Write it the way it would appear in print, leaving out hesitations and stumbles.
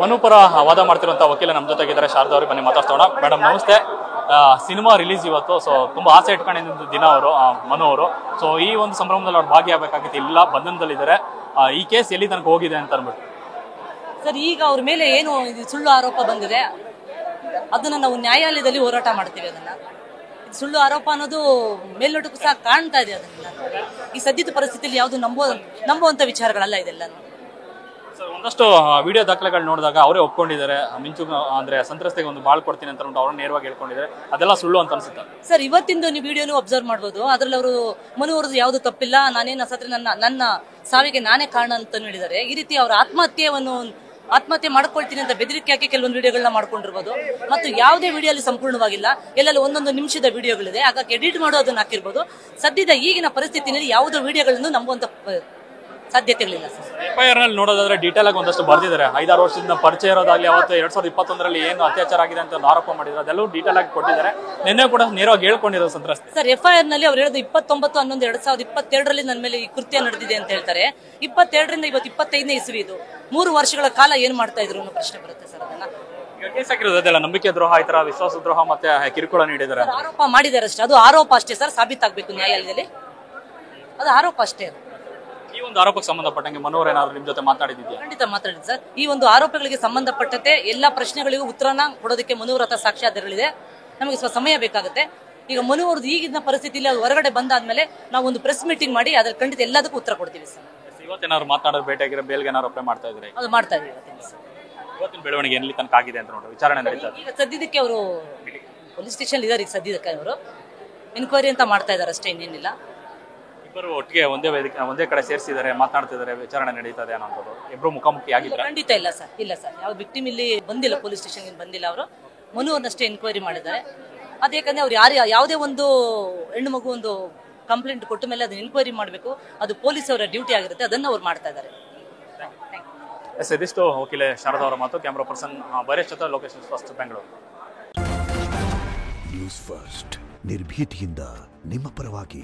ಮನುಪರ ವಾದ ಮಾಡ್ತಿರುವಂತಹ ವಕೀಲ ನಮ್ಮ ಜೊತೆಗಿದ್ದಾರೆ, ಶಾರದಾ ಅವ್ರಿಗೆ ಬನ್ನಿ ಮಾತಾಡ್ಸೋಣ. ಮೇಡಮ್ ನಮಸ್ತೆ. ಸಿನಿಮಾ ರಿಲೀಸ್ ಇವತ್ತು, ಸೊ ತುಂಬಾ ಆಸೆ ಇಟ್ಕೊಂಡಿದ್ದ ದಿನ ಅವರು, ಮನು ಅವರು. ಸೊ ಈ ಒಂದು ಸಂಭ್ರಮದಲ್ಲಿ ಅವ್ರು ಭಾಗಿಯಾಗಬೇಕಾಗಿತ್ತು, ಇಲ್ಲ ಬಂಧನದಲ್ಲಿದ್ದಾರೆ. ಈ ಕೇಸ್ ಎಲ್ಲಿ ತನಕ ಹೋಗಿದೆ ಅಂತ ಅನ್ಬಿಟ್ಟು ಸರ್, ಈಗ ಅವ್ರ ಮೇಲೆ ಏನು ಸುಳ್ಳು ಆರೋಪ ಬಂದಿದೆ, ಅದನ್ನ ನಾವು ನ್ಯಾಯಾಲಯದಲ್ಲಿ ಹೋರಾಟ ಮಾಡ್ತೀವಿ. ಅದನ್ನ ಸುಳ್ಳು ಆರೋಪ ಅನ್ನೋದು ಮೇಲ್ನೋಟಕ್ಕೂ ಸಹ ಕಾಣ್ತಾ ಇದೆ. ಅದನ್ನ ಈ ಸದ್ಯದ ಪರಿಸ್ಥಿತಿಯಲ್ಲಿ ಯಾವುದು ನಂಬುವಂತ ವಿಚಾರಗಳಲ್ಲ ಇದೆಲ್ಲ. ಒಂದಷ್ಟು ವಿಡಿಯೋ ದಾಖಲೆಗಳು ನೋಡಿದಾಗ ಅವರೇ ಒಪ್ಕೊಂಡಿದ್ದಾರೆ, ಮಿಂಚು ಅಂದ್ರೆ ಸಂತ್ರಸ್ತೆಗೆ ಒಂದು ಬಾಳ್ ಕೊಡ್ತೀನಿ ಅಂತ ಅವ್ರು ನೇರವಾಗಿ ಹೇಳ್ಕೊಂಡಿದ್ದಾರೆ. ಅದೆಲ್ಲ ಸುಳ್ಳು ಅಂತ ಅನ್ಸುತ್ತೆ ಸರ್. ಇವತ್ತಿಂದು ನೀವು ವಿಡಿಯೋನು ಅಬ್ಸರ್ವ್ ಮಾಡ್ಬೋದು. ಅದ್ರಲ್ಲಿ ಅವರು ಮನು ಅವ್ರದ್ದು ಯಾವ್ದು ತಪ್ಪಿಲ್ಲ, ನಾನೇನು ಸತ್ರ ನನ್ನ ಸಾವಿಗೆ ನಾನೇ ಕಾರಣ ಅಂತ ಹೇಳಿದ್ದಾರೆ. ಈ ರೀತಿ ಅವರ ಆತ್ಮಹತ್ಯೆ ಮಾಡ್ಕೊಳ್ತೀನಿ ಅಂತ ಬೆದರಿಕೆ ಹಾಕಿ ಕೆಲವೊಂದು ವಿಡಿಯೋಗಳನ್ನ ಮಾಡ್ಕೊಂಡಿರ್ಬೋದು. ಮತ್ತು ಯಾವುದೇ ವಿಡಿಯೋ ಅಲ್ಲಿ ಸಂಪೂರ್ಣವಾಗಿಲ್ಲ, ಎಲ್ಲೆಲ್ಲ ಒಂದೊಂದು ನಿಮಿಷದ ವಿಡಿಯೋಗಳಿದೆ. ಹಾಗಾಗಿ ಎಡಿಟ್ ಮಾಡೋದನ್ನ ಹಾಕಿರ್ಬೋದು. ಸದ್ಯದ ಈಗಿನ ಪರಿಸ್ಥಿತಿನಲ್ಲಿ ಯಾವುದೋ ವಿಡಿಯೋಗಳನ್ನು ನಂಬುವಂತ ಸಾಧ್ಯತೆಗಳಿಲ್ಲ ಸರ್. FIR ನಲ್ಲಿ ನೋಡೋದಾದ್ರೆ ಡೀಟೇಲ್ ಆಗಿ ಒಂದಷ್ಟು ಬರ್ದಿದ್ದಾರೆ. 5-6 ವರ್ಷದಿಂದ ಪರಿಚಯ ಇರೋದಾಗ್ಲಿ, ಅವತ್ತು 2021ರಲ್ಲಿ ಏನು ಅತ್ಯಾಚಾರ ಆಗಿದೆ ಅಂತ ಆರೋಪ ಮಾಡಿದ್ರು, ಅದೆಲ್ಲವೂ ಡೀಟೇಲ್ ಆಗಿ ಕೊಟ್ಟಿದ್ದಾರೆ. ನಿನ್ನೆ ಕೂಡ ನೇರವಾಗಿ ಹೇಳ್ಕೊಂಡಿರೋ ಸಂತ್ರಸ್ತೆ ಸರ್. FIR ನಲ್ಲಿ ಅವ್ರು ಹೇಳೋದು 29/11/2022ರಲ್ಲಿ ನನ್ನ ಮೇಲೆ ಈ ಕೃತ್ಯ ನಡೆದಿದೆ ಅಂತ ಹೇಳ್ತಾರೆ. 22ರಿಂದ ಇವತ್ತು 25ನೇ ಇಸ್ವಿ. ಇದು 3 ವರ್ಷಗಳ ಕಾಲ ಏನ್ ಮಾಡ್ತಾ ಇದ್ರು ಅನ್ನೋ ಪ್ರಶ್ನೆ ಬರುತ್ತೆ ಸರ್. ಅದನ್ನ ಕೇಸ್ ಹಾಕಿರೋದೆಲ್ಲ ನಂಬಿಕೆ ದ್ರೋಹ, ಈ ತರ ವಿಶ್ವಾಸ ದ್ರೋಹ ಮತ್ತೆ ಕಿರುಕುಳ ನೀಡಿದ್ದಾರೆ, ಆರೋಪ ಮಾಡಿದ್ದಾರೆ ಅಷ್ಟೇ. ಅದು ಆರೋಪ ಅಷ್ಟೇ ಸರ್, ಸಾಬೀತಾಗಬೇಕು ನ್ಯಾಯಾಲಯದಲ್ಲಿ. ಅದು ಆರೋಪ ಅಷ್ಟೇ. ಈ ಒಂದು ಆರೋಪಕ್ಕೆ ಸಂಬಂಧಪಟ್ಟಂಗೆ ಮನೋಹರ್ ಏನಾದ್ರು ನಿಮ್ ಜೊತೆ ಮಾತಾಡಿದ್ಯಾ? ಖಂಡಿತ ಮಾತಾಡಿದ್ದೆ ಸರ್. ಈ ಒಂದು ಆರೋಪಗಳಿಗೆ ಸಂಬಂಧಪಟ್ಟಂತೆ ಎಲ್ಲಾ ಪ್ರಶ್ನೆಗಳಿಗೂ ಉತ್ತರನ ಕೊಡೋದಕ್ಕೆ ಮನೋಹರ್ ಹತ್ರ ಸಾಕ್ಷ್ಯಾಧಾರಗಳಿದೆ. ನಮಗೆ ಸ್ವಲ್ಪ ಸಮಯ ಬೇಕಾಗುತ್ತೆ. ಈಗ ಮನೋಹರ್ದು ಈಗಿನ ಪರಿಸ್ಥಿತಿಯಲ್ಲಿ ಅವ್ರು ಹೊರಗಡೆ ಬಂದಾದ್ಮೇಲೆ ನಾವು ಒಂದು ಪ್ರೆಸ್ ಮೀಟಿಂಗ್ ಮಾಡಿ ಅದ್ರಲ್ಲಿ ಖಂಡಿತ ಎಲ್ಲದಕ್ಕೂ ಉತ್ತರ ಕೊಡ್ತೀವಿ ಸರ್. ಇವತ್ತೇನಾದ್ರು ಮಾತಾಡೋದು, ಭೇಟಿಯಾಗಿರೋ ಬೇಲ್ಗೆ ಏನಾದ್ರು ಅಪ್ಲೈ ಮಾಡ್ತಾ ಇದ್ರೆ? ಅದು ಮಾಡ್ತಾ ಇದೀವಿ. ಇವತ್ತಿನ ಬೆಳವಣಿಗೆ ಎಲ್ಲಿ ತನಕ ಆಗಿದೆ ಅಂತ ನೋಡಿ ವಿಚಾರಣೆ ನಡೀತಾ ಇದೆ. ಈಗ ಸದ್ಯದಕ್ಕೆ ಅವರು ಪೊಲೀಸ್ ಸ್ಟೇಷನ್ ಇದ್ದಾರೆ. ಈಗ ಸದ್ಯದಕ್ಕೆ ಅವರು ಎನ್ಕ್ವೈರಿ ಅಂತ ಮಾಡ್ತಾ ಇದ್ದಾರೆ ಅಷ್ಟೇ, ಇನ್ನೇನಿಲ್ಲ. ಇಬ್ಬರು ಒಟ್ಟಿಗೆ ಒಂದೇ ಕಡೆ ಸೇರಿಸಿದ್ದಾರೆ, ಮಾತನಾಡ್ತಿದ್ದಾರೆ, ವಿಚಾರಣೆ ನಡೀತಾ ಇದೆ ಅನ್ನೋದು. ಇಬ್ರು ಮುಖಾಮುಖಿ ಆಗಿದ್ದಾರೆ? ಖಂಡಿತ ಇಲ್ಲ ಸರ್, ಇಲ್ಲ ಸರ್. ಯಾವ ವಿಕ್ಟಿಮ್ ಇಲ್ಲಿ ಬಂದಿಲ್ಲ, ಪೊಲೀಸ್ ಸ್ಟೇಷನ್ಗೆ ಬಂದಿಲ್ಲ. ಅವರು ಮನುವನ್ನಷ್ಟೇ ಎನ್ಕ್ವೈರಿ ಮಾಡಿದ್ದಾರೆ. ಅದೇಕಂದ್ರೆ ಅವ್ರು ಯಾವುದೇ ಒಂದು ಹೆಣ್ಣು ಮಗು ಒಂದು ಕಂಪ್ಲೇಂಟ್ ಕೊಟ್ಟ ಮೇಲೆ ಅದನ್ನ ಎನ್ಕ್ವೈರಿ ಮಾಡಬೇಕು. ಅದು ಪೊಲೀಸ್ ಅವರ ಡ್ಯೂಟಿ ಆಗಿರುತ್ತೆ, ಅದನ್ನ ಅವ್ರು ಮಾಡ್ತಾ ಇದ್ದಾರೆ. ಇದಿಷ್ಟು ವಕೀಲೆ ಶಾರದಾ ಅವರ ಮಾತು. ಕ್ಯಾಮ್ರಾ ಪರ್ಸನ್ ಬೈರೇಶ್ ಜೊತೆ Lokesh, first Bengaluru news first, ನಿರ್ಭೀತಿಯಿಂದ ನಿಮ್ಮ ಪರವಾಗಿ.